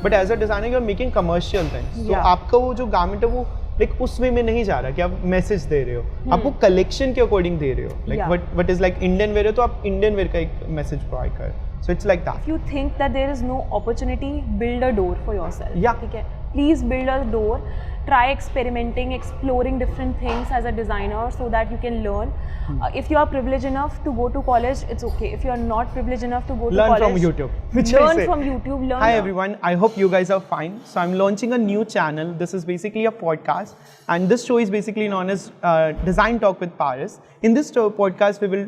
But as a designer you are making commercial things. तो आपका वो जो गारमेंट है वो लाइक उस वे में नहीं जा रहा कि आप मैसेज दे रहे हो, आप वो कलेक्शन के अकॉर्डिंग दे रहे हो. Like what is like Indian wear है तो आप इंडियन वेयर का एक मैसेज प्रोवाइड कर. So it's like that. If you think that there is no opportunity, build a door for yourself. Yeah. ठीक है, please build a door. Try experimenting, exploring different things as a designer so that you can learn. If you are privileged enough to go to college, it's okay. If you are not privileged enough to go to Learn college, from YouTube. learn from YouTube. Learn. Hi everyone, I hope you guys are fine. So I'm launching a new channel. This is basically a podcast, and this show is basically known as Design Talk with Paris. In this podcast, we will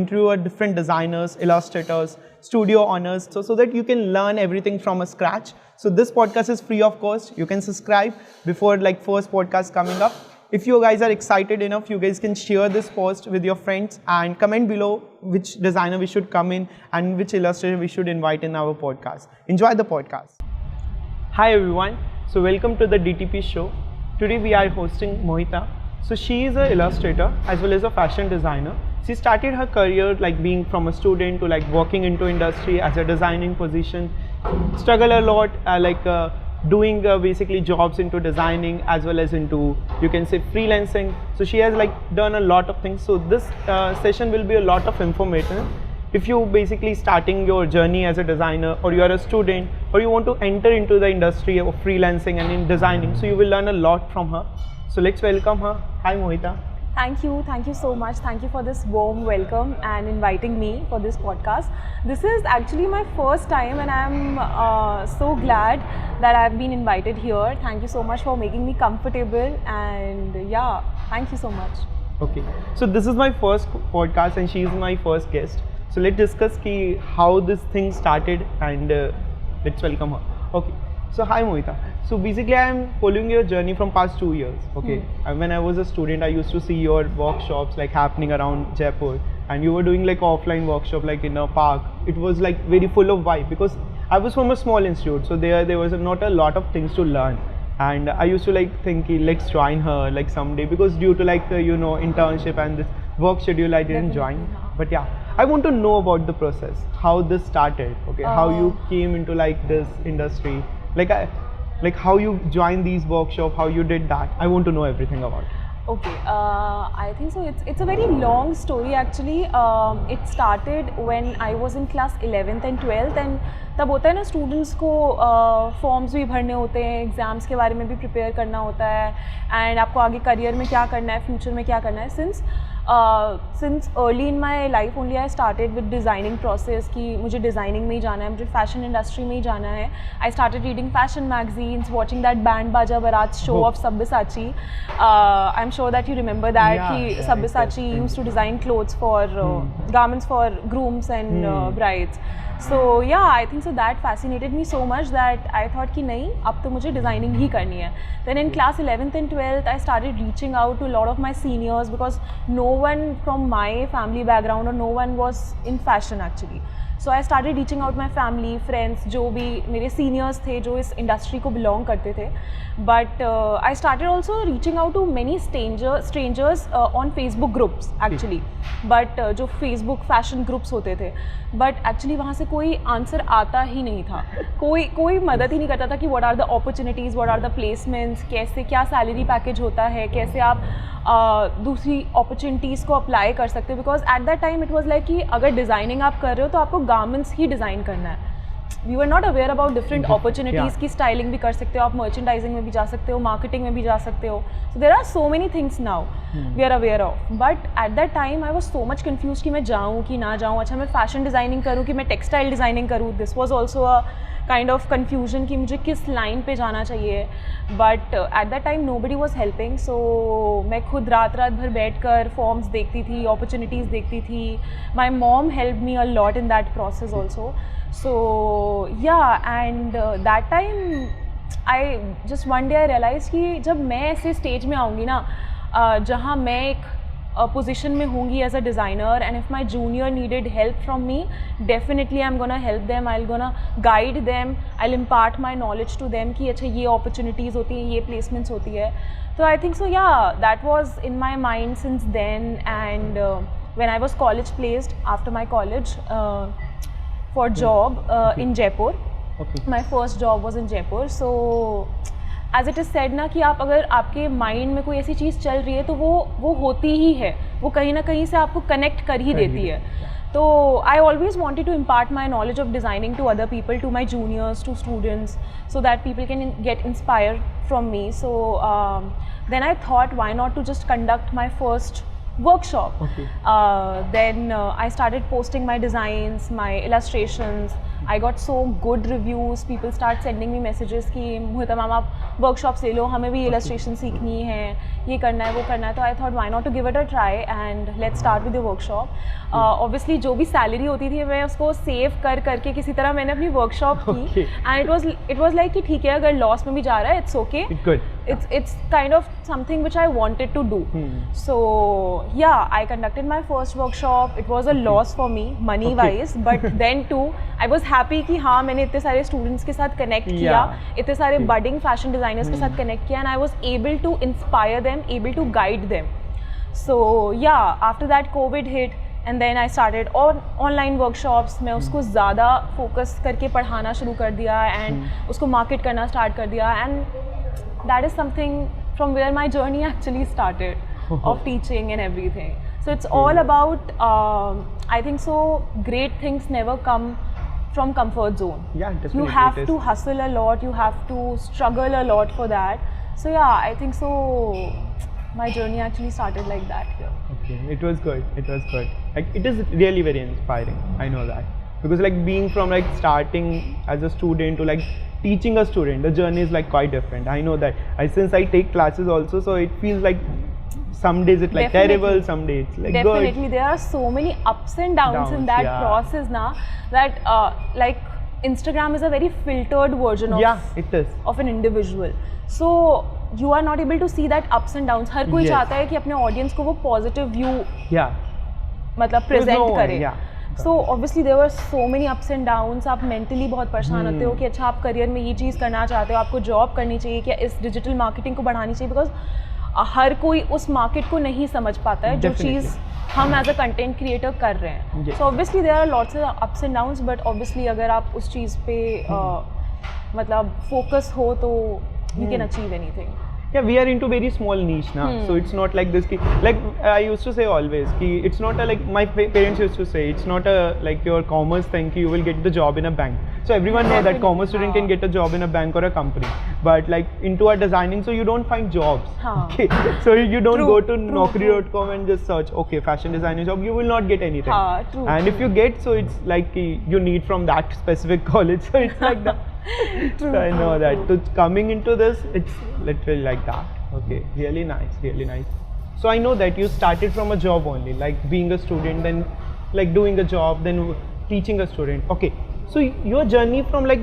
interview different designers, illustrators, studio owners, so that you can learn everything from a scratch. So this podcast is free of cost. You can subscribe before like first podcast coming up. If you guys are excited enough, you guys can share this post with your friends and comment below which designer we should come in and which illustrator we should invite in our podcast. Enjoy the podcast. Hi everyone. So welcome to the DTP show. Today we are hosting Mohita. So she is an illustrator as well as a fashion designer. She started her career like being from a student to like working into industry as a designing position. Struggle a lot doing basically jobs into designing as well as into, you can say, freelancing. So she has like done a lot of things. So this session will be a lot of information. If you basically starting your journey as a designer, or you are a student, or you want to enter into the industry of freelancing and in designing, so you will learn a lot from her. So let's welcome her. Hi Mohita. Thank you so much. Thank you for this warm welcome and inviting me for this podcast. This is actually my first time and I'm so glad that I've been invited here. Thank you so much for making me comfortable, and yeah, thank you so much. Okay, so this is my first podcast and she is my first guest. So let's discuss how this thing started and let's welcome her. Okay. So hi Mohita. So basically I am following your journey from past 2 years. Okay. And when I was a student, I used to see your workshops like happening around Jaipur, and you were doing like offline workshop like in a park. It was like very full of vibe because I was from a small institute, so there was not a lot of things to learn. And I used to like think let's join her like someday, because due to like internship and this work schedule I didn't join. But yeah, I want to know about the process, how this started. Okay, how you came into like this industry. Like how you joined these workshops, how you did that. I want to know everything about it. Okay, I think so. It's a very long story actually. It started when I was in class 11th and 12th, and तब होता है ना students को forms भी भरने होते हैं, exams के बारे में भी प्रिपेयर करना होता है, एंड आपको आगे करियर में क्या करना है, फ्यूचर में क्या करना है. Since early in my life only I started with designing process कि मुझे डिज़ाइनिंग में ही जाना है, मुझे फैशन इंडस्ट्री में ही जाना है. I started reading fashion magazines, watching that band Baaja Baaraat show of Sabyasachi. I am sure that you remember that कि Sabyasachi used to design clothes for garments for grooms and brides. So yeah, I think so that fascinated me so much that I thought कि नहीं, अब तो मुझे designing ही करनी है. Then in class 11th and 12th I started reaching out to a lot of my seniors because no one from my family background or no one was in fashion actually. So I started reaching out my family, friends, जो भी मेरे seniors थे जो इस industry को belong करते थे. But I started also reaching out to many strangers on Facebook groups actually. But जो Facebook fashion groups होते थे, but actually वहाँ से कोई आंसर आता ही नहीं था. कोई मदद ही नहीं करता था कि what are the opportunities, what are the placements, कैसे क्या सैलरी पैकेज होता है, कैसे आप दूसरी अपॉर्चुनिटीज़ को अप्लाई कर सकते हो. Because at that time it was like कि अगर डिज़ाइनिंग आप कर रहे हो तो आपको गारमेंट्स ही डिज़ाइन करना है. We were not aware about different opportunities की स्टाइलिंग भी कर सकते हो आप, मर्चेंडाइजिंग में भी जा सकते हो, मार्केटिंग में भी जा सकते हो. So there are so many things now we are aware of. But at that time I was so much confuse कि मैं जाऊँ कि ना जाऊँ. अच्छा, मैं फैशन डिज़ाइनिंग करूँ कि मैं टेक्सटाइल डिज़ाइनिंग करूँ. This was also a kind of confusion कि मुझे किस लाइन पे जाना चाहिए. But at that time nobody was helping. So मैं खुद रात भर बैठ कर फॉर्म्स देखती थी, अपॉर्चुनिटीज़ देखती थी. My mom help me a lot in that process also. So yeah, and that time I just one day I realized कि जब मैं ऐसे स्टेज में आऊँगी ना जहाँ मैं एक पोजीशन में होंगी as a designer, and if my junior needed help from me, definitely I am gonna help them, I am gonna guide them, I will impart my knowledge to them कि अच्छा ये अपॉर्चुनिटीज़ होती हैं, ये placements होती है. तो आई think so yeah that was in my mind since then. And when I was college placed after my college for job in Jaipur. Okay. My first job was in Jaipur. So as it is said ना कि आप अगर आपके mind में कोई ऐसी चीज़ चल रही है तो वो होती ही है, वो कहीं ना कहीं से आपको कनेक्ट कर ही देती है. तो I always wanted to impart my knowledge of designing to other people, to my juniors, to students, so that people can get inspired from me. So then I thought, why not to just conduct my first workshop. Okay. Then I started posting my designs, my illustrations. I got so good reviews. People start sending me messages कि मोहिता ma'am आप workshops ले लो, हमें भी illustration सीखनी है, ये करना है वो करना है. तो I thought why not to give it a try and let's start with the workshop. Obviously जो भी salary होती थी मैं उसको save करके किसी तरह मैंने अपनी workshop की. Okay. And it was like कि ठीक है अगर loss में भी जा रहा है it's okay. Good. It's kind of something which I wanted to do. So yeah, I conducted my first workshop. It was a loss for me money wise, but then too I was happy कि हाँ मैंने इतने सारे students के साथ connect किया, इतने सारे budding fashion designers के साथ connect किया, and I was able to inspire them, able to guide them. So yeah, after that COVID hit and then I started online workshops. मैं उसको ज़्यादा focus करके पढ़ाना शुरू कर दिया and उसको market करना start कर दिया, and that is something from where my journey actually started of teaching and everything. So it's all about I think so great things never come from comfort zone. Yeah, definitely. You have it is. to hustle a lot, you have to struggle a lot for that. So yeah, I think so my journey actually started like that here. Okay, it was good. It was good. Like it is really very inspiring. I know that because like being from like starting as a student to like teaching a student, the journey is like quite different. I know that. Since I take classes also, so it feels like some days it's like Definitely. terrible, some days it's like Definitely, good. there are so many ups and downs in that process now that like Instagram is a very filtered version it is. of an individual. So you are not able to see that ups and downs. हर कोई चाहता है कि अपने audience को वो positive view मतलब present करे. So obviously there were so many ups and downs. आप mentally बहुत परेशान होते हो कि अच्छा आप career में ये चीज़ करना चाहते हो, आपको job करनी चाहिए, क्या इस digital marketing को बढ़ानी चाहिए, because हर कोई उस market को नहीं समझ पाता है जो चीज़ हम as a content creator कर रहे हैं. So obviously there are lots of ups and downs, but obviously अगर आप उस चीज़ पे मतलब focus हो तो you can achieve anything. Yeah, we are into very small niche now, so it's not like this. Like I used to say always, it's not a like my parents used to say, it's not a like your commerce thing. You will get the job in a bank. So everyone knows that commerce student can get a job in a bank or a company, but like into our designing, so you don't find jobs. Okay, so you don't go to Naukri.com and just search okay fashion designer job. You will not get anything. And if you get, so it's like you need from that specific college. So it's like that. So I know that. So coming into this, it's literally like that. Okay, really nice, really nice. So I know that you started from a job only, like being a student, then like doing a job, then teaching a student. Okay, so your journey from like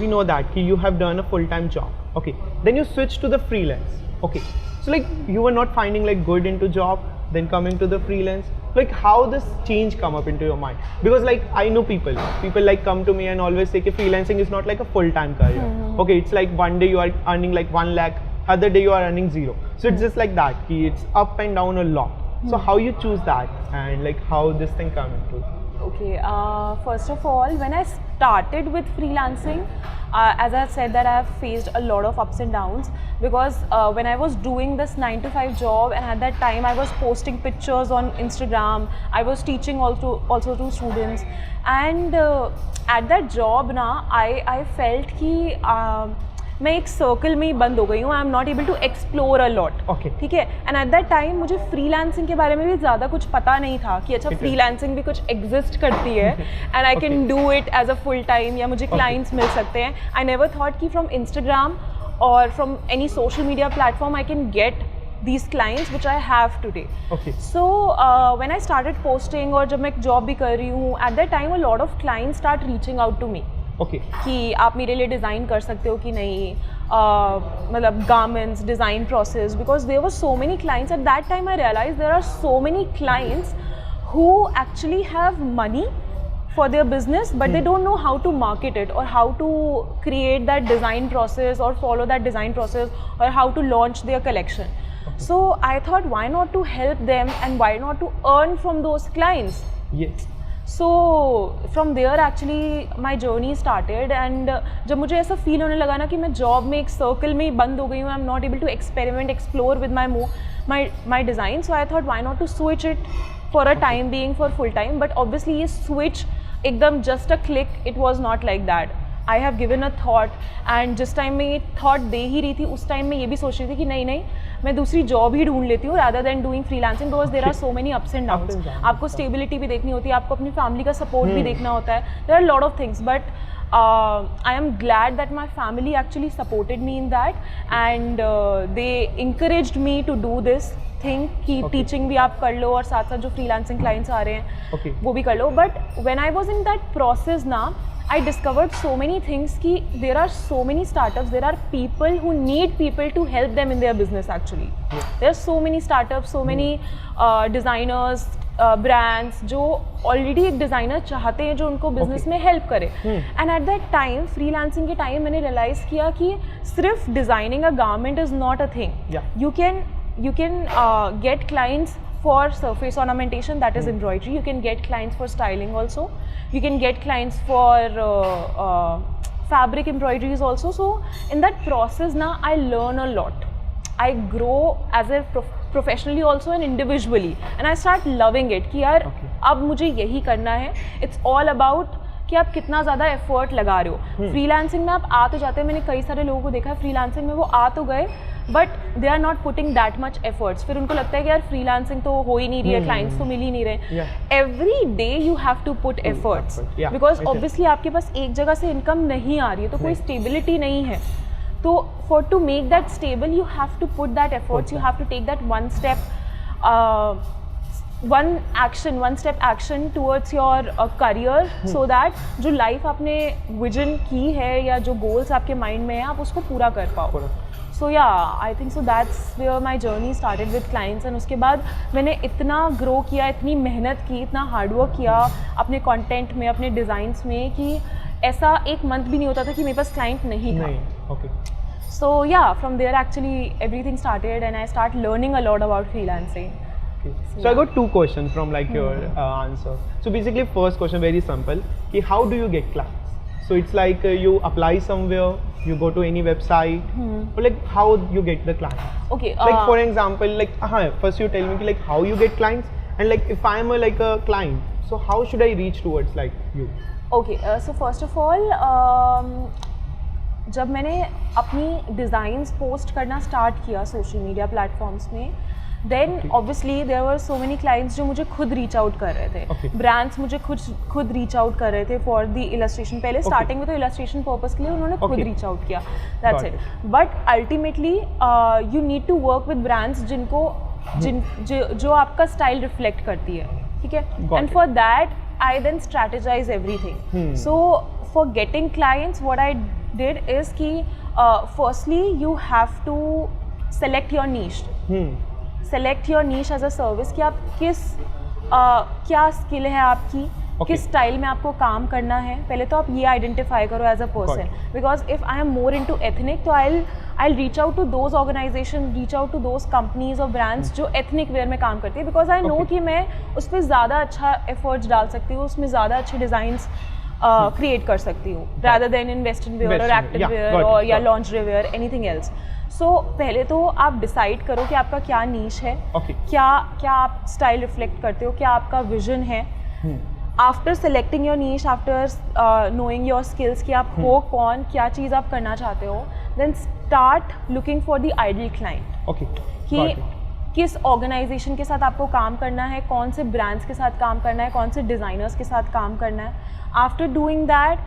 we know that you have done a full-time job. Okay, then you switched to the freelance. Okay, so like you were not finding like good into job, then coming to the freelance. Like how this change come up into your mind? Because like I know people like come to me and always say that freelancing is not like a full-time career. Okay, it's like one day you are earning like 1 lakh, other day you are earning 0. So it's just like that. It's up and down a lot. So how you choose that and like how this thing come into? Okay, first of all, when I started with freelancing, as I said that I have faced a lot of ups and downs, because when I was doing this 9-to-5 job, and at that time I was posting pictures on Instagram, I was teaching also to students, and at that job na, I felt कि मैं एक circle में ही बंद हो गई हूँ. I am not able to explore a lot. ठीक है. एंड एट दैट टाइम मुझे फ्रीलांसिंग के बारे में भी ज़्यादा कुछ पता नहीं था कि अच्छा फ्रीलांसिंग भी कुछ एग्जिस्ट करती है and I can do it as a full time, या मुझे क्लाइंट्स मिल सकते हैं. आई नेवर थॉट कि फ्रॉम इंस्टाग्राम और from any social media platform I can get these clients which I have today. Okay. So when I started posting और जब मैं एक जॉब भी कर रही हूँ, at that time a lot of clients start reaching out to me. Okay. कि आप मेरे लिए डिज़ाइन कर सकते हो कि नहीं, मतलब garments, design process, because there were so many clients. At that time I realized there are so many clients who actually have money for their business, but they don't know how to market it or how to create that design process or follow that design process or how to launch their collection. So I thought why not to help them and why not to earn from those clients. Yes. So from there actually my journey started and जब मुझे ऐसा feel होने लगा ना कि मैं job में एक सर्कल में ही बंद हो गई हूँ, I am not able to experiment explore with my design, so I thought why not to switch it for a time being for full time. But obviously ये स्विच एकदम just a click, it was not like that. I have given a thought and जिस time में ये that दे ही रही थी उस time में ये भी सोच रही थी कि नहीं मैं दूसरी जॉब ही ढूंढ लेती हूँ rather than doing freelancing, because there are so many ups and downs. आपको स्टेबिलिटी भी देखनी होती है, आपको अपनी फैमिली का सपोर्ट भी देखना होता है. There are lot of things but I am glad that my family actually supported me in that and they encouraged me to do this thing कि teaching भी आप कर लो और साथ साथ जो freelancing clients आ रहे हैं वो भी कर लो. But when I was in that process ना, I discovered so many things कि there are so many startups, there are people who need people to help them in their business actually. There are so many startups, so many designers, brands जो already एक designer चाहते हैं जो उनको business में help करे. And at that time freelancing के time मैंने रियलाइज़ किया कि सिर्फ designing a garment is not a thing. You can get clients for surface ornamentation, that is embroidery. You can get clients for styling also. You can get clients for fabric embroideries also. So in that process now I learn a lot. I grow as a professionally also and individually and I start loving it कि यार अब मुझे यही करना है. It's all about कि आप कितना ज़्यादा एफर्ट लगा रहे हो. फ्रीलांसिंग में आप आ तो जाते हैं, मैंने कई सारे लोगों को देखा है फ्रीलांसिंग में वो आ तो गए but they are not putting that much efforts. फिर उनको लगता है कि यार फ्रीलांसिंग तो हो ही नहीं रही है, क्लाइंट्स तो मिल ही नहीं रहे. Every day you have to put efforts because obviously आपके पास एक जगह से इनकम नहीं आ रही है तो कोई स्टेबिलिटी नहीं है. तो for to make that stable you have to put that efforts, you have to take that one step action towards your career so that जो लाइफ आपने विजन की है या जो गोल्स आपके माइंड में है आप उसको पूरा कर पाओ. So yeah I think so that's where my journey started with clients. And उसके बाद मैंने इतना ग्रो किया, इतनी मेहनत की, इतना हार्डवर्क किया अपने कंटेंट में, अपने डिज़ाइंस में कि ऐसा एक मंथ भी नहीं होता था कि मेरे पास क्लाइंट नहीं था. So yeah from there actually everything started and I start learning a lot about freelancing. So I got two questions from like your answer. So basically first question very simple, कि how do you get clients? So it's like you apply somewhere, you go to any website, or like how you get the clients? Okay. Like for example, like first you tell me like how you get clients, and like if I am like a client, so how should I reach towards like you? Okay. So first of all, जब मैंने अपनी designs post करना start किया social media platforms में, then obviously there were so many clients जो मुझे खुद reach out कर रहे थे. ब्रांड्स मुझे खुद रीच आउट कर रहे थे फॉर द इलस्ट्रेशन. पहले स्टार्टिंग में तो इलस्ट्रेशन पर्पस के लिए उन्होंने खुद रीच आउट किया, that's it. But ultimately you need to work with brands जो आपका स्टाइल रिफ्लेक्ट करती है, ठीक है. And for that I then strategize everything. So for getting clients what I did is कि firstly you have to select your niche. Select your niche as a service कि आप क्या स्किल है आपकी, किस स्टाइल में आपको काम करना है. पहले तो आप ये आइडेंटिफाई करो as a person, because if I am more into ethnic तो I reach out to those organization, reach out to those companies और ब्रांड्स जो एथनिक वेयर में काम करती है, बिकॉज आई नो कि मैं उस पर ज़्यादा अच्छा एफर्ट्स डाल सकती हूँ, उसमें ज़्यादा अच्छे डिज़ाइंस क्रिएट कर सकती हूँ rather than in western wear or active wear or या lingerie wear anything else. So पहले तो आप डिसाइड करो कि आपका क्या नीश है, क्या आप स्टाइल रिफ्लेक्ट करते हो, क्या आपका विजन है. After selecting your niche, after knowing your skills कि आप हो कौन, क्या चीज़ आप करना चाहते हो, then start looking for the ideal client कि किस ऑर्गेनाइजेशन के साथ आपको काम करना है, कौन से ब्रांड्स के साथ काम करना है, कौन से डिज़ाइनर्स के साथ काम करना है. After doing that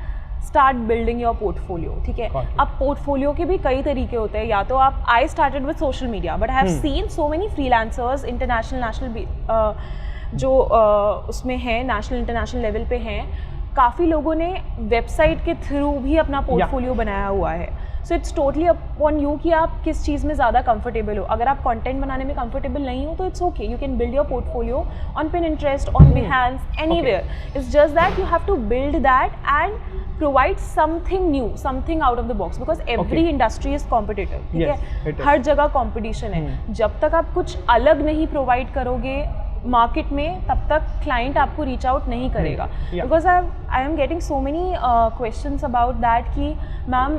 start building your portfolio, ठीक है. अब पोर्टफोलियो के भी कई तरीके होते हैं. या तो आप I started with social media but I have seen so many freelancers international national जो उसमें हैं, नेशनल इंटरनेशनल लेवल पे हैं. काफ़ी लोगों ने वेबसाइट के थ्रू भी अपना पोर्टफोलियो बनाया हुआ है. So it's totally upon you कि आप किस चीज़ में ज़्यादा कंफर्टेबल हो. अगर आप कंटेंट बनाने में कंफर्टेबल नहीं हो तो it's okay, you can build your portfolio on Pinterest, on Behance, anywhere. It's just that you have to build that and provide something new, something out of the box, because every industry is competitive, ठीक है. हर जगह competition है. जब तक आप कुछ अलग नहीं प्रोवाइड करोगे मार्केट में तब तक क्लाइंट आपको रीच आउट नहीं करेगा. Because I am getting so many questions about that कि मैम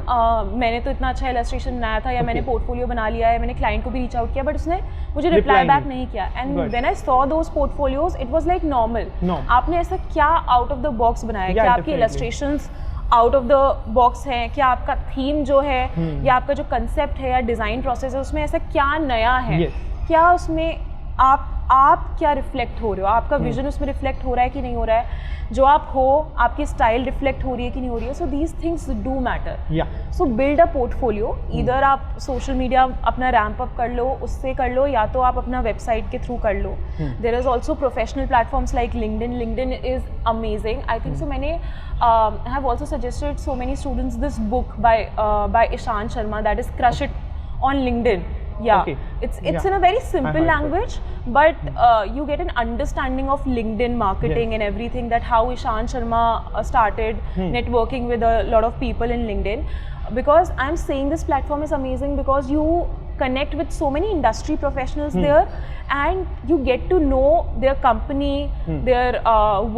मैंने तो इतना अच्छा इलस्ट्रेशन बनाया था या मैंने पोर्टफोलियो बना लिया है, मैंने क्लाइंट को भी रीच आउट किया बट उसने मुझे रिप्लाई बैक नहीं किया. And when I saw those portfolios it was like normal. आपने ऐसा क्या आउट ऑफ द बॉक्स बनाया? क्या आपकी illustrations out of the box है? क्या आपका थीम जो है या आपका जो कंसेप्ट है या डिज़ाइन प्रोसेस है उसमें ऐसा क्या नया है? क्या उसमें आप क्या रिफ्लेक्ट हो रहे हो? आपका विजन उसमें रिफ्लेक्ट हो रहा है कि नहीं हो रहा है? जो आप हो आपकी स्टाइल रिफ्लेक्ट हो रही है कि नहीं हो रही है? So these things do matter. So build a portfolio. इधर आप सोशल मीडिया अपना रैम्प अप कर लो, उससे कर लो, या तो आप अपना वेबसाइट के थ्रू कर लो. There is also professional platforms like LinkedIn. LinkedIn is amazing. I think so मैंने I have also suggested so many students this book by Ishan Sharma, that is Crush It on LinkedIn. It's in a very simple language, but you get an understanding of LinkedIn marketing and everything, that how Ishan Sharma started networking with a lot of people in LinkedIn. Because I'm saying this platform is amazing because you connect with so many industry professionals there, and you get to know their company, their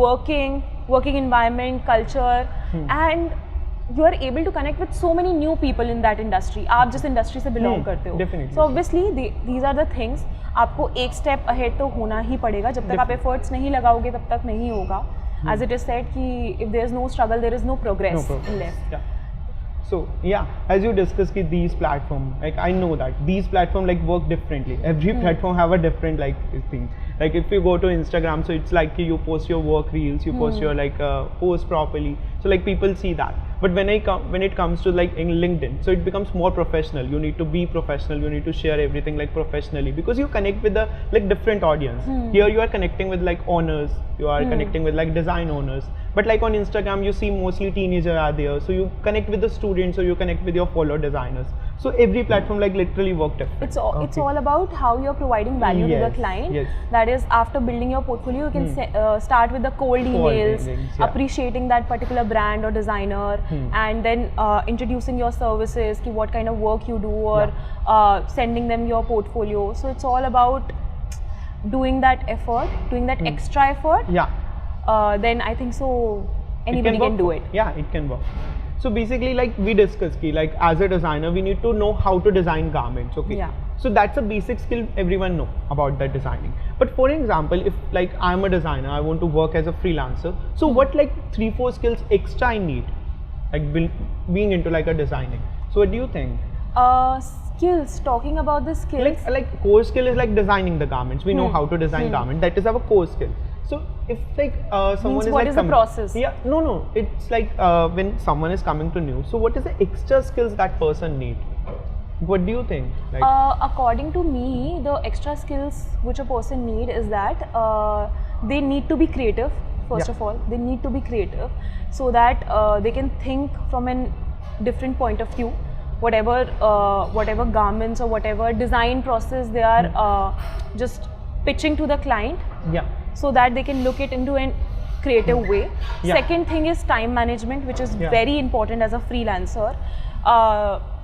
working environment, culture, and you are able to connect with so many new people in that industry. आप जिस industry से belong करते हो. So obviously these are the things. आपको एक step ahead तो होना ही पड़ेगा. जब तक आप efforts नहीं लगाओगे तब तक नहीं होगा. As it is said कि if there is no struggle, there is no progress in life. So as you discussed ki these platform, like I know that these platform like work differently. Every platform have a different like thing. Like if you go to Instagram, so it's like you post your work reels, you post your like post properly, so like people see that. But when it comes to like in LinkedIn, so it becomes more professional. You need to be professional. You need to share everything like professionally because you connect with the like different audience. Here you are connecting with like owners. You are connecting with like design owners. But like on Instagram, you see mostly teenagers are there. So you connect with the students, or you connect with your follow designers. So every platform like literally work different. It's all about how you're providing value to the client. That is, after building your portfolio, you can start with the cold emails, appreciating that particular brand or designer, and then introducing your services, ki what kind of work you do, or sending them your portfolio. So it's all about doing that effort, doing that extra effort. Then I think so anybody can do it. It can work. So basically, like we discussed, like as a designer, we need to know how to design garments. So that's a basic skill everyone know about that designing. But for example, if like I'm a designer, I want to work as a freelancer. So what like 3-4 skills extra I need, like being into like a designing? So what do you think? Skills. Talking about the skills. Like core skill is like designing the garments. We know how to design garment. That is our core skill. So if like someone is what like is the process? No, it's like when someone is coming to new. So what is the extra skills that person need? What do you think? Like, according to me, the extra skills which a person need is that they need to be creative. First of all, they need to be creative so that they can think from a different point of view. Whatever garments or whatever design process they are just pitching to the client, so that they can look it into a creative way. Second thing is time management, which is very important as a freelancer.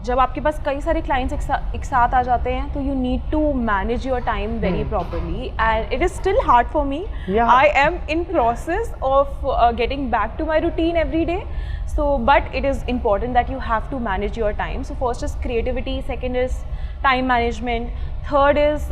जब आपके पास कई सारे clients एक साथ आ जाते हैं, तो you need to manage your time very properly, and it is still hard for me. I am in process of getting back to my routine every day. So, but it is important that you have to manage your time. So first is creativity, second is time management, third is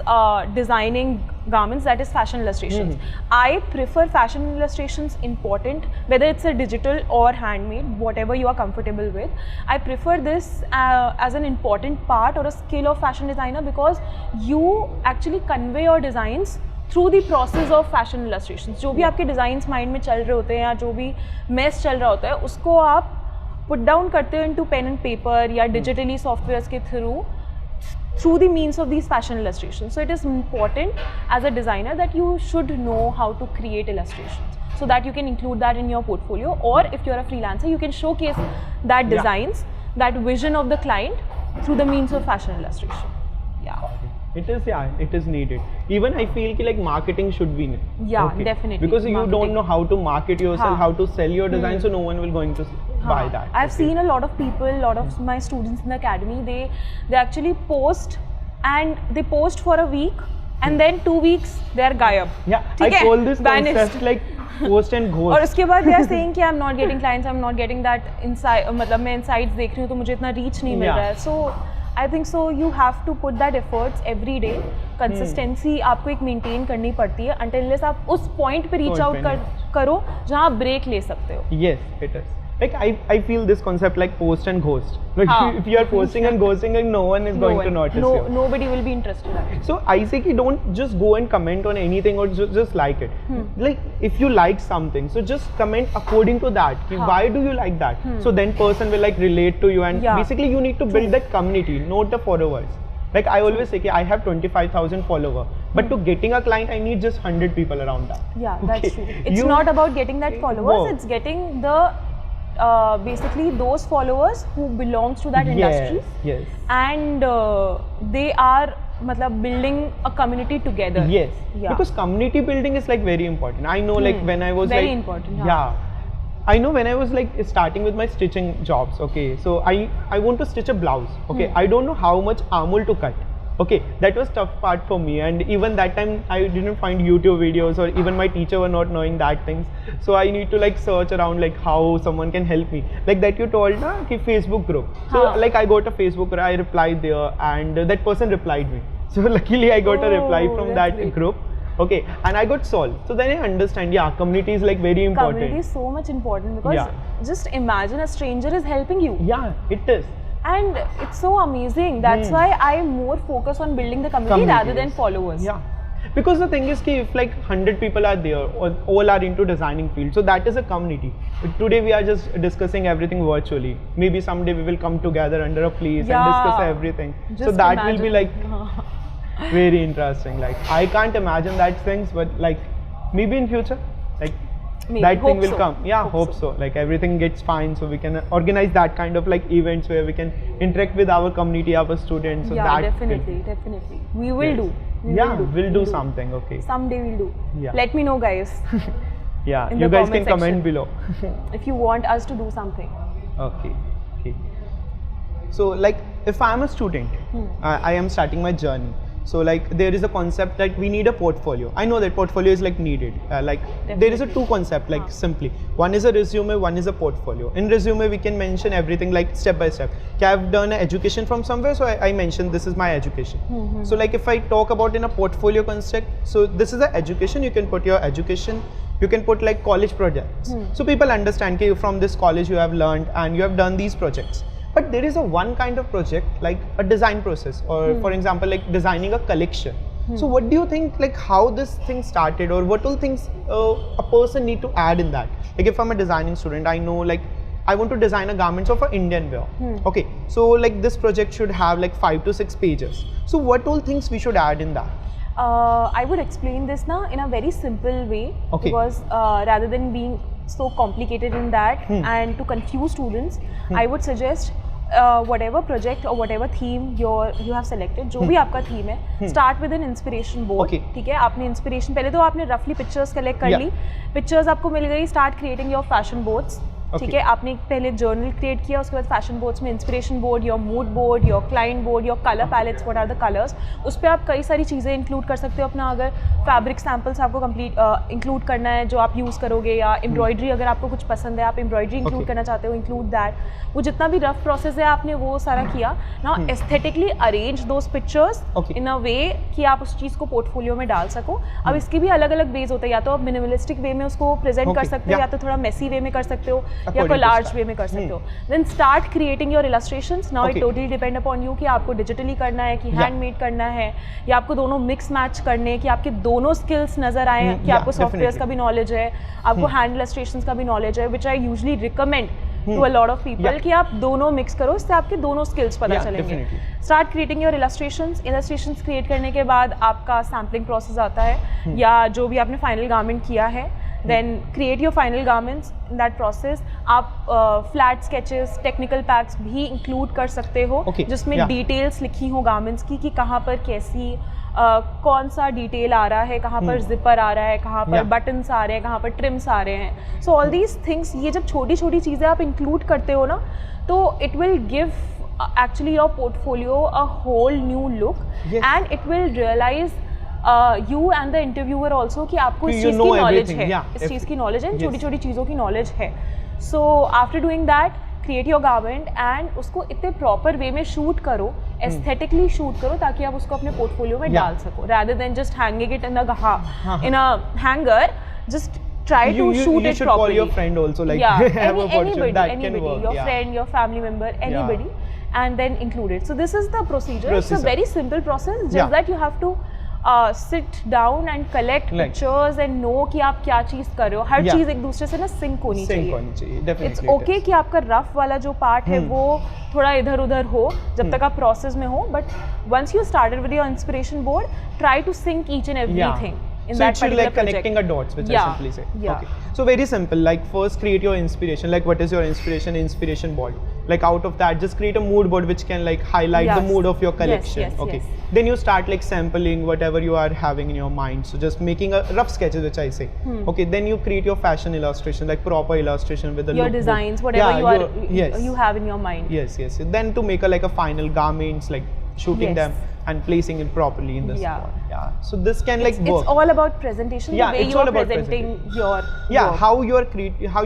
designing garments, that is fashion illustrations. I prefer fashion illustrations important, whether it's a digital or handmade, whatever you are comfortable with. I prefer this as an important part or a skill of fashion designer, because you actually convey your designs through the process of fashion illustration. जो भी आपके designs mind में चल रहे होते हैं या जो भी मेस चल रहा होता है, उसको आप पुट डाउन करते हो इनटू पेन एंड पेपर या डिजिटली सॉफ्टवेयर्स के through the means of these fashion illustration. So it is important as a designer that you should know how to create illustration, so that you can include that in your portfolio, or if you're a freelancer, you can showcase that designs, that vision of the client through the means of fashion illustration. It is needed. Even I feel like marketing should be needed. Definitely, because you don't know how to market yourself, how to sell your design, so no one will going to buy that. I've seen a lot of people, a lot of my students in the academy, they actually post, and they post for a week and then 2 weeks they are गायब. Yeah, I ठीक है? call this Vanished. concept like ghost and ghost. और उसके बाद they are saying कि I'm not getting clients, I'm not getting that insight, मतलब मैं insights देख रही हूँ तो मुझे इतना reach नहीं मिल Yeah. रहा है. So I think so you have to put that efforts every day. Consistency आपको एक maintain करनी पड़ती है until unless आप उस point पे reach Point out पे करो जहाँ आप break ले सकते हो. Yes, it is. Like I feel this concept like post and ghost. Like हाँ. if you are posting and ghosting, like no one is going to notice you. Nobody will be interested in it. So I say ki don't just go and comment on anything or just like it. Like if you like something, so just comment according to that. Ki why do you like that? So then person will like relate to you and Yeah. basically you need to build that community, not the followers. Like I always say ki I have 25,000 followers, but to getting a client I need just 100 people around that. Yeah, that's Okay. true. It's You- not about getting that followers, No. it's getting the basically those followers who belongs to that industry. Yes. And they are matlab building a community together. Yes. Yeah. Because community building is like very important. I know like when I was Very like important, Yeah. I know when I was like starting with my stitching jobs, okay. So I want to stitch a blouse, okay. I don't know how much armhole to cut. Okay, that was tough part for me, and even that time I didn't find YouTube videos, or even my teacher were not knowing that things. So I need to like search around like how someone can help me. Like that you told na ki Facebook group. So Haan. like I got a Facebook group, I replied there, and that person replied me. So luckily I got a reply Oh, from that's that great. group. Okay, and I got solved. So then I understand, yeah, community is like very important. Community is so much important because Yeah. just imagine a stranger is helping you. Yeah, it is. And it's so amazing. That's why I'm more focused on building the community rather than followers. Yeah. Because the thing is ki if like 100 people are there or all are into designing field, so that is a community. But today we are just discussing everything virtually. Maybe someday we will come together under a place and discuss Yeah. everything. So Just that will be like imagine. very interesting. Like I can't imagine that things, but like maybe in future, like Maybe. that thing Hope will so. come. Yeah, hope so. Like everything gets fine, so we can organize that kind of like events where we can interact with our community, our students. So Yeah, that definitely. We will Yes. do. We'll do something. Okay. Someday we'll do. Yeah. Let me know, guys, Yeah, in you the guys can comment comment below. if you want us to do something. Okay. So like if I'm a student, I am starting my journey. So like there is a concept that we need a portfolio. I know that portfolio is like needed. Like there is a two concept like simply. One is a resume, one is a portfolio. In resume we can mention everything like step by step. Okay, I've done an education from somewhere, so I mentioned this is my education. So like if I talk about in a portfolio concept, so this is the education. You can put your education. You can put like college projects. So people understand okay, from this college you have learned and you have done these projects. But there is a one kind of project like a design process, or for example like designing a collection. So what do you think like how this thing started, or what all things a person need to add in that? Like if I'm a designing student, I know like I want to design a garments of an Indian wear. Okay, so like this project should have like 5 to 6 pages. So what all things we should add in that? I would explain this now in a very simple way, Okay. because rather than being so complicated in that and to confuse students, I would suggest whatever project or whatever theme you have selected, जो भी आपका theme है, start with an inspiration board. Okay. ठीक है, आपने inspiration पहले तो आपने roughly pictures collect कर Yeah. ली, pictures आपको मिल गई, start creating your fashion boards. ठीक Okay. है, आपने पहले जर्नल क्रिएट किया, उसके बाद फैशन बोर्ड्स में inspiration board, your mood board, your client board, your colour palettes, what are the colours, उस पर आप कई सारी चीज़ें इंक्लूड कर सकते हो अपना. अगर फैब्रिक सैम्पल्स आपको कंप्लीट इंक्लूड करना है जो आप यूज़ करोगे, या एम्ब्रॉयडरी अगर आपको कुछ पसंद है, आप एम्ब्रॉयडरी इंक्लूड Okay. करना चाहते हो, इंक्लूड दैट. वो जितना भी रफ प्रोसेस है आपने वो सारा किया. Now aesthetically arrange those pictures Okay. इन अ वे कि आप उस चीज़ को पोर्टफोलियो में डाल सको. अब इसके भी अलग अलग वेज होते हैं, या तो आप मिनिमलिस्टिक वे में उसको प्रेजेंट कर Okay. सकते हो, Yeah. या तो थोड़ा मेसी वे में कर सकते हो, या According to collage style. Way में कर सकते हो. Then start creating your illustrations. Now it Okay. Totally depend upon you कि आपको डिजिटली करना है कि Yeah. हैंडमेड करना है, या आपको दोनों मिक्स मैच करने हैं, कि आपके दोनों स्किल्स नजर आए, कि Yeah, आपको सॉफ्टवेयर्स का definitely. भी नॉलेज है, आपको हैंड इलस्ट्रेशंस का भी नॉलेज है, which I usually recommend to a lot of people Yeah. कि आप दोनों मिक्स करो, इससे आपके दोनों स्किल्स पता Yeah, चलेंगे. definitely. Start creating your illustrations. Illustrations create करने के बाद आपका सैम्पलिंग प्रोसेस आता है, या जो भी आपने फाइनल गारमेंट किया है, then create your final garments. in that process आप फ्लैट स्केचेस, टेक्निकल पैक्स भी इंक्लूड कर सकते हो, Okay, जिसमें yeah. डिटेल्स लिखी हो गारमेंट्स की, कि कहाँ पर कैसी कौन सा डिटेल आ रहा है, कहाँ पर जिपर आ रहा है, कहाँ पर Yeah. बटन्स आ रहे हैं, कहाँ पर ट्रिम्स आ रहे हैं. सो ऑल दीज थिंग्स, ये जब छोटी छोटी चीज़ें आप इंक्लूड करते हो ना, तो it will give actually your portfolio a whole new look. Yes. And it will realize you and the interviewer also कि आपको इस You चीज़ know की knowledge everything, है, yeah, इस चीज़ की knowledge है, yes. छोटी-छोटी चीज़ों की knowledge है. So after doing that, create your garment and उसको इतने proper way में shoot करो, aesthetically shoot करो ताकि आप उसको अपने portfolio में Yeah. डाल सको. Rather than just hanging it in a hanger, just try to shoot you it should properly. call your friend also, like Yeah, have a portrait anybody, that can work. your Yeah. friend, your family member, anybody, and then include it. So this is the procedure. It's a Procedure. very simple process. Just Yeah. that you have to sit down and collect Like- pictures and know कि आप क्या चीज़ कर रहे हो. हर Yeah. चीज़ एक दूसरे से ना sync होनी Sync चाहिए. होनी चाहिए, definitely. It's it okay is. कि आपका रफ वाला जो पार्ट है वो थोड़ा इधर उधर हो जब तक आप प्रोसेस में हो. But once you started with your inspiration board, try to sync each and everything. In so that it should particular like connecting a dots, which Yeah, I simply say. yeah. Okay. So very simple. Like first create your inspiration. Like what is your inspiration? Inspiration board. Like out of that, just create a mood board which can like highlight the Yes. mood of your Yes, collection. yes, Okay. yes. Then you start like sampling whatever you are having in your mind. So just making a rough sketches, which I say. Okay. Then you create your fashion illustration, like proper illustration with the your lookbook. designs, whatever Yes. you have in your mind. Yes, yes. Then to make a like a final garments, like shooting Yes. them and placing it properly in the Yeah. spot. Yeah. So this can like work. It's all about presentation. Yeah, the way it's you all are about presenting your Yeah, work. how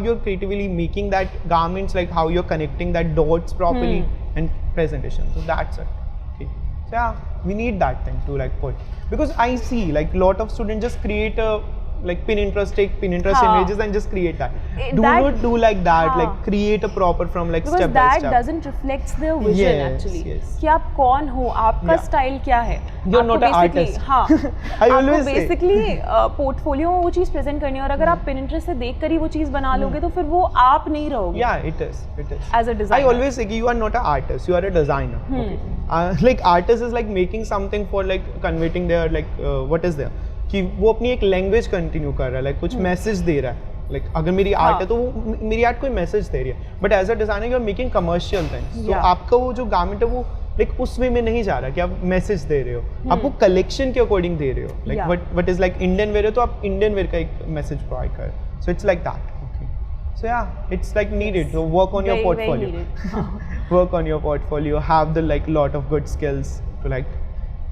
you're creatively making that garments, like how you're connecting that dots properly and presentation. So that's it. Okay. So yeah, we need that thing to like put, because I see like lot of students just create a like take Pinterest हाँ. images and just create that. Do that- not do like that. हाँ. Like create a proper from like Because step by that step. doesn't reflects the vision Yes, actually. yes. कि आप कौन हो, आपका Yeah. Style क्या है. You're आपको not an basically- artist. हाँ. I आपको always say. basically पोर्टफोलियो में वो चीज़ प्रेजेंट करनी है और अगर आप Pinterest से देख कर ही वो चीज़ बना लोगे तो फिर वो आप नहीं रहोगे. Yeah, it is. It is. As a designer. I always say कि you are not an artist, you are a designer. Okay. Like artist is like making something for like converting their like what is there कि वो अपनी एक language continue कर रहा है, like कुछ message दे रहा है. Like अगर मेरी आर्ट है तो वो मेरी आर्ट कोई मैसेज दे रही है. But as a designer you are making commercial things. तो Yeah. आपका वो जो गारमेंट है वो लाइक उस वे में नहीं जा रहा कि आप मैसेज दे रहे हो, आप वो कलेक्शन के अकॉर्डिंग दे रहे हो. Like Yeah. What is like Indian wear है तो आप इंडियन वेयर का एक मैसेज प्रोवाइड कर. So it's like that. So yeah, it's like needed to work on your Very, very portfolio. needed. Work on your portfolio, have the like lot of good skills to like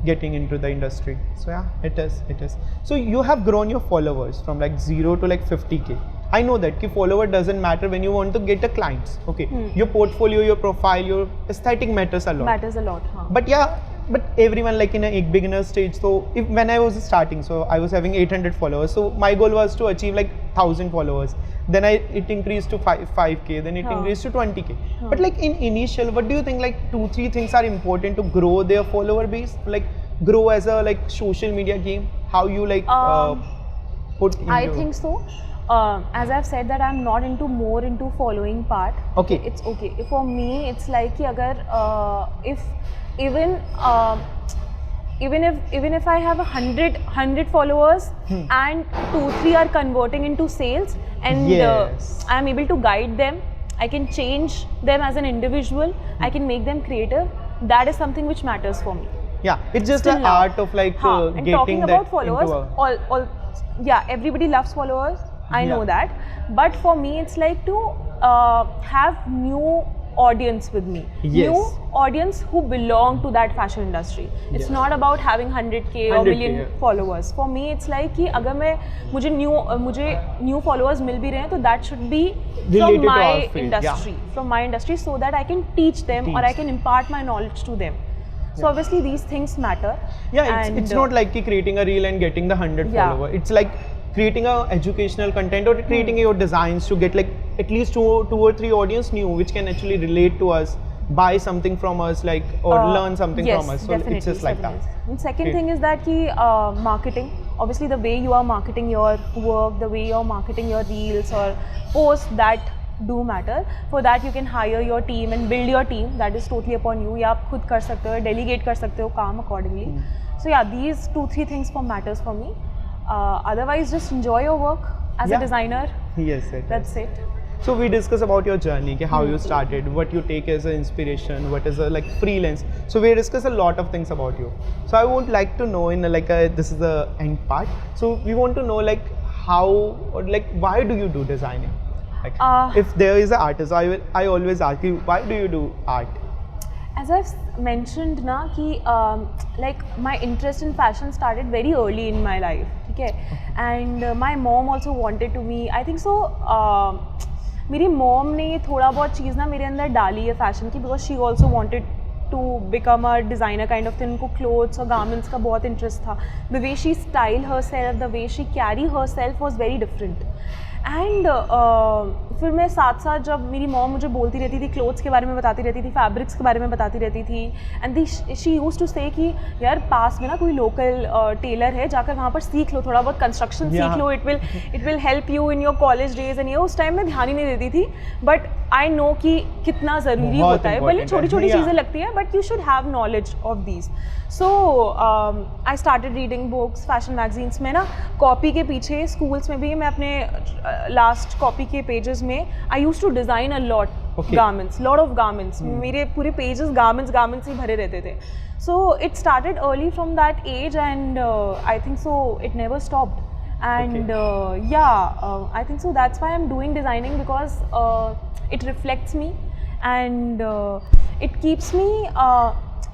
getting into the industry. So yeah, it is. So you have grown your followers from like 0 to like 50K. I know that ki follower doesn't matter when you want to get the clients. Okay, your portfolio, your profile, your aesthetic matters a lot. Matters a lot. हाँ. But yeah, but everyone like in a beginner stage. So if when I was starting, so I was having 800 followers. So my goal was to achieve like 1000 followers. Then it increased to 5K. Then it increased to 20K. But like in initial, what do you think? Like 2-3 things are important to grow their follower base. Like grow as a like social media game. How you like put. I think so. As I've said that I'm not more into following part. Okay. It's okay. For me, it's like कि अगर if even if I have 100 followers and 2-3 are converting into sales and Yes. I'm able to guide them, I can change them as an individual, I can make them creative. That is something which matters for me. Yeah, it's just Still the now. art of like And getting talking that about followers, into a. yeah, everybody loves followers. I know Yeah. that, but for me, it's like to have new audience with me, Yes. new audience who belong to that fashion industry. It's Yes. not about having 100K or 100K, million yeah. followers. For me, it's like कि अगर मुझे new followers मिल भी रहे हैं तो that should be Related from to my our field, industry, yeah. from my industry, so that I can teach them or I can impart my knowledge to them. So obviously these things matter. Yeah, And, it's not like creating a reel and getting the 100 Yeah. follower. It's like creating a educational content or creating your designs to get like at least two or three audience new which can actually relate to us, buy something from us, like or learn something yes, from us. So definitely, it's just like definitely. that. And second Okay. thing is that ki, marketing. Obviously, the way you are marketing your work, the way you're marketing your reels or posts, that do matter. For that, you can hire your team and build your team. That is totally upon you. या आप खुद कर सकते हो, delegate कर सकते हो काम accordingly. So yeah, these 2-3 things matters for me. Otherwise, just enjoy your work as a Yeah. designer. Yes, it is. That's it. So we discuss about your journey, how you started, what you take as an inspiration, what is a like freelance. So we discuss a lot of things about you. So I would like to know in like this is the end part. So we want to know like how or like why do you do designing? Like if there is an artist, I always ask you why do you do art? As I've mentioned ना कि like my interest in fashion started very early in my life, ठीक है, and my mom also wanted to me, I think so. मेरी mom ने थोड़ा बहुत चीज़ ना मेरे अंदर डाली है fashion की, because she also wanted to become a designer kind of thing. उनको clothes और garments का बहुत interest था. The way she style herself, the way she carry herself was very different. And फिर मैं साथ साथ जब मेरी मॉम मुझे बोलती रहती थी, क्लोथ्स के बारे में बताती रहती थी, फैब्रिक्स के बारे में बताती रहती थी, एंड शी यूज टू से कि यार पास में ना कोई लोकल टेलर है, जाकर वहाँ पर सीख लो, थोड़ा बहुत कंस्ट्रक्शन सीख लो, it will help you in your college days and ये। उस टाइम में ध्यान ही नहीं देती थी, बट आई नो कि कितना ज़रूरी होता है, भले छोटी छोटी चीज़ें लगती हैं, but you should have knowledge of these. So I started reading books, fashion magazines में ना कॉपी के पीछे, स्कूल्स में भी मैं अपने लास्ट कॉपी के पेजेस में I use to design a lot garments, lot of garments, मेरे पूरे पेजेस गारमेंट्स ही भरे रहते थे। So it started early from that age and I think so it never stopped and I think so that's why I'm doing designing, because it reflects me and it keeps me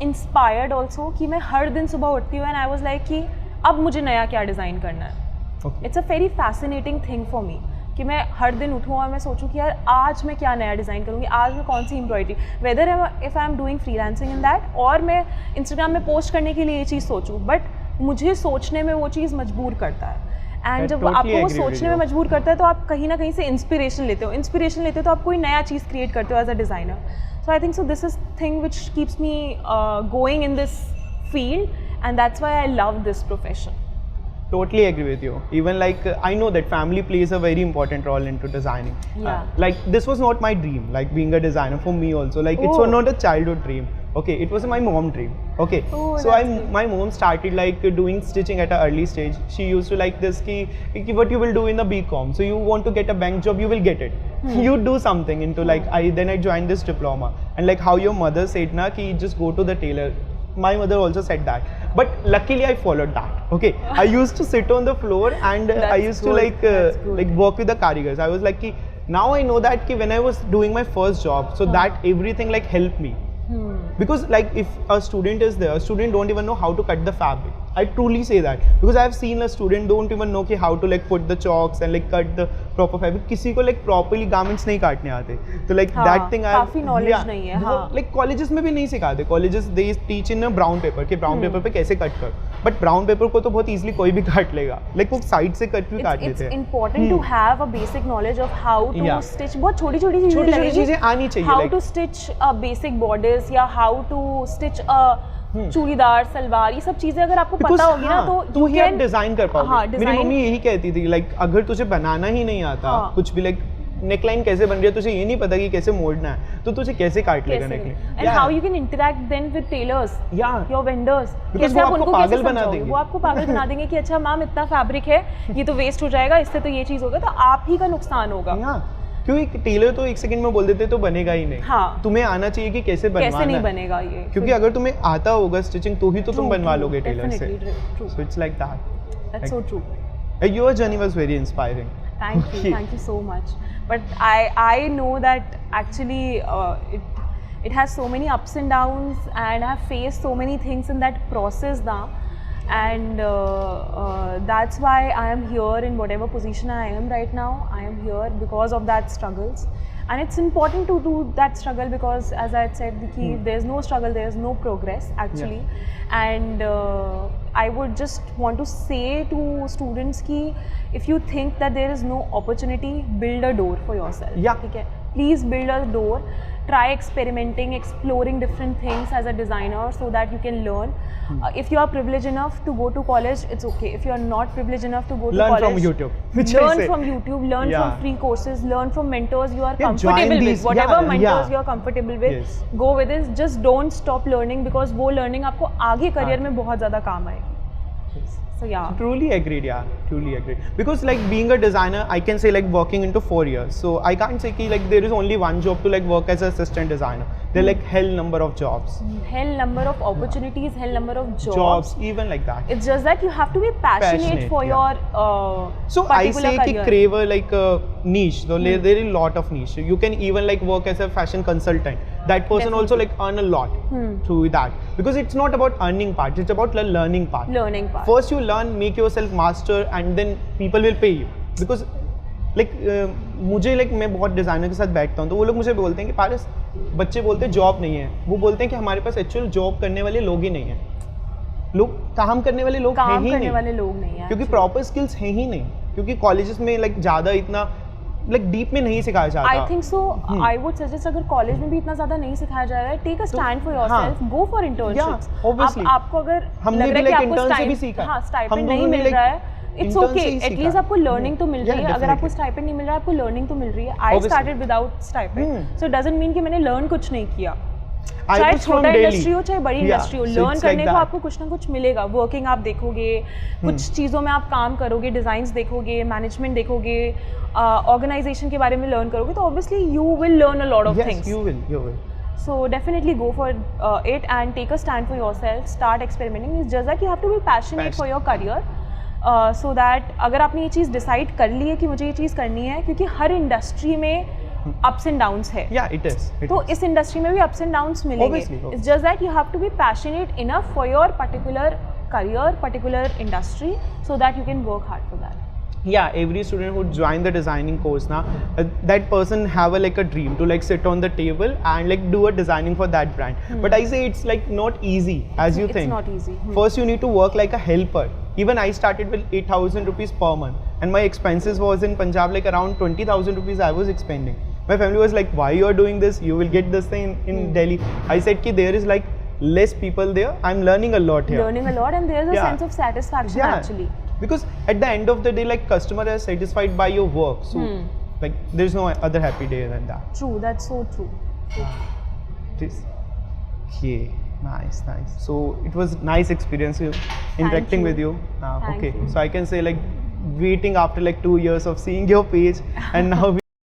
inspired also कि मैं हर दिन सुबह उठती हूँ and I was like कि अब मुझे नया क्या डिज़ाइन करना है। It's a very fascinating thing for me कि मैं हर दिन उठूँ और मैं सोचूँ कि यार आज मैं क्या नया डिज़ाइन करूँगी, आज मैं कौन सी embroidery, whether if I am doing freelancing in that, और मैं इंस्टाग्राम में पोस्ट करने के लिए ये चीज़ सोचूँ, बट मुझे सोचने में वो चीज़ मजबूर करता है। एंड जब आपको वो सोचने में मजबूर करता है तो आप कहीं ना कहीं से इंस्पिरेशन लेते हो तो आप कोई नया चीज़ क्रिएट करते हो as a designer. So I think so this is thing which keeps me going in this field and that's why I love this profession. Totally agree with you. Even like I know that family plays a very important role into designing. Yeah. Like this was not my dream, like being a designer for me also. Like it was not a childhood dream. Okay, it was my mom dream. Okay, so my mom started like doing stitching at an early stage. She used to like this ki what you will do in the BCom. So you want to get a bank job, you will get it. You do something into like then I joined this diploma, and like how your mother said na ki just go to the tailor. My mother also said that, but luckily I followed that. Okay, I used to sit on the floor and I used to like work with the karigars. I was like ki, now I know that ki when I was doing my first job, so that everything like helped me. Because like if a student is there, a student don't even know how to cut the fabric. I truly say that because I have seen a student don't even know कि how to like put the chalks and like cut the proper fabric. किसी को like properly garments नहीं काटने आते, तो like that thing I काफी knowledge नहीं है. हाँ. Like colleges में भी नहीं सिखाते. Colleges they teach in a brown paper कि brown paper पे कैसे cut कर. But brown paper को तो बहुत easily कोई भी काट लेगा. Like वो side से cut भी काट लेते हैं. It's important to have a basic knowledge of how to stitch. बहुत छोटी-छोटी चीजें आनी चाहिए. How to stitch basic borders या how to stitch a churidar, salwar, ये सब चीजें अगर आपको पता होगी ना तो तू ही आप डिजाइन कर पाओगे. मेरी मम्मी यही कहती थी लाइक अगर तुझे बनाना ही नहीं आता कुछ भी, लाइक नेकलाइन कैसे बन रही है तुझे ये नहीं पता कि कैसे मोड़ना है, तो तुझे कैसे काट लेगा neckline. And how you can interact then with tailors, your vendors, कैसे आप उनको पागल बना देंगे. वो आपको पागल बना देंगे कि अच्छा मैम इतना फैब्रिक है, ये तो वेस्ट हो जाएगा, इससे तो ये चीज होगा, तो आप ही का नुकसान होगा. क्योंकि टेलर तो एक सेकंड में बोल देते तो बनेगा ही नहीं. हाँ. तुम्हें आना चाहिए कि कैसे बनवाना है. कैसे नहीं बनेगा ये, क्योंकि अगर तुम्हें आता होगा स्टिचिंग तो ही तो तुम बनवा लोगे टेलर से. So it's like that. That's so true. Your journey was very inspiring. Thank you so much. But I know that actually it has so many ups and downs, and I have faced so many things in that process now. And that's why I am here in whatever position I am right now. I am here because of that struggles, and it's important to do that struggle because, as I said, there's no struggle, there's no progress actually. And I would just want to say to students ki if you think that there is no opportunity, build a door for yourself. Yeah. Please build a door. Try experimenting, exploring different things as a designer so that you can learn. If you are privileged enough to go to college, it's okay. If you are not privileged enough to go to college, learn from YouTube. Learn from YouTube, learn from free courses, learn from mentors you are comfortable with. Whatever mentors you are comfortable with, go with it. Just don't stop learning because वो learning आपको आगे career में बहुत ज़्यादा काम आएगी. So yeah. Truly agreed, yeah. Truly agreed. Because like being a designer, I can say like working into 4 years. So I can't say like there is only one job to like work as an assistant designer. There are like hell number of jobs. Hell number of opportunities, hell number of jobs. Jobs, even like that. It's just that you have to be passionate for your so particular I say career. crave a like a niche. So there is a lot of niche. You can even like work as a fashion consultant. that person also like earn a lot through that, because it's not about earning part, it's about the learning part. Learning part. First you learn, make yourself master, and then people will pay you. Because like मुझे like मैं बहुत designer के साथ बैठता हूँ तो वो लोग मुझे बोलते हैं कि पारस, बच्चे बोलते हैं जॉब नहीं है, वो बोलते हैं कि हमारे पास एक्चुअल जॉब करने वाले लोग ही नहीं हैं, लोग काम करने वाले लोग हैं ही नहीं, वाले लोग नहीं हैं क्योंकि प्रॉपर स्किल्स हैं ही नहीं, क्योंकि कॉलेजेस में लाइक ज़्यादा इतना लाइक डीप में नहीं सिखाया जाता. I think so. I would suggest अगर कॉलेज में भी इतना ज़्यादा नहीं सिखाया जा रहा है, take a stand for yourself, go for internships. आपको अगर हमने भी लाइक इंटर्न से भी सीखा, हाँ स्टाइपेंड नहीं मिल रहा है, इट्स ओके, एटलीस्ट आपको लर्निंग तो मिल रही है. अगर आपको स्टाइपेंड नहीं मिल रहा है, आपको लर्निंग तो मिल रही है. I started without stipend, so it doesn't mean कि मैंने लर्न कुछ नहीं किया. चाहे छोटा इंडस्ट्री हो चाहे बड़ी इंडस्ट्री हो, लर्न करने को आपको कुछ ना कुछ मिलेगा. वर्किंग आप देखोगे, कुछ चीज़ों में आप काम करोगे, डिज़ाइंस देखोगे, मैनेजमेंट देखोगे, ऑर्गेनाइजेशन के बारे में लर्न करोगे, तो obviously you will learn a lot of things. you will. So definitely go for it and take a stand for yourself. Start experimenting. It's just that you have to be passionate for your career. So that अगर आपने ये चीज़ decide कर ली है कि मुझे ये चीज़ करनी है, क्योंकि हर इंडस्ट्री में अप्स एंड डाउन्स है. Yeah, it is. तो इस इंडस्ट्री में भी अप्स एंड डाउन्स मिलेंगे. It's just that you have to be passionate enough for your particular career, particular industry, so that you can work hard for that. Yeah, every student who join the designing course now, that person have a dream to like sit on the table and like do a designing for that brand. But I say it's like not easy as you think. It's not easy. First you need to work like a helper. Even I started with 8,000 rupees per month, and my expenses was in Punjab like around 20,000 rupees I was expending. My family was like, why you are doing this? You will get this thing in Delhi. I said ki there is like less people there. I'm learning a lot here. Learning a lot, and there's a sense of satisfaction actually. Because at the end of the day, like customer is satisfied by your work, so like there's no other happy day than that. True, that's so true. This, yeah, nice. So it was nice experience interacting with you. Thank Okay, you. so I can say like waiting after like 2 years of seeing your page, and now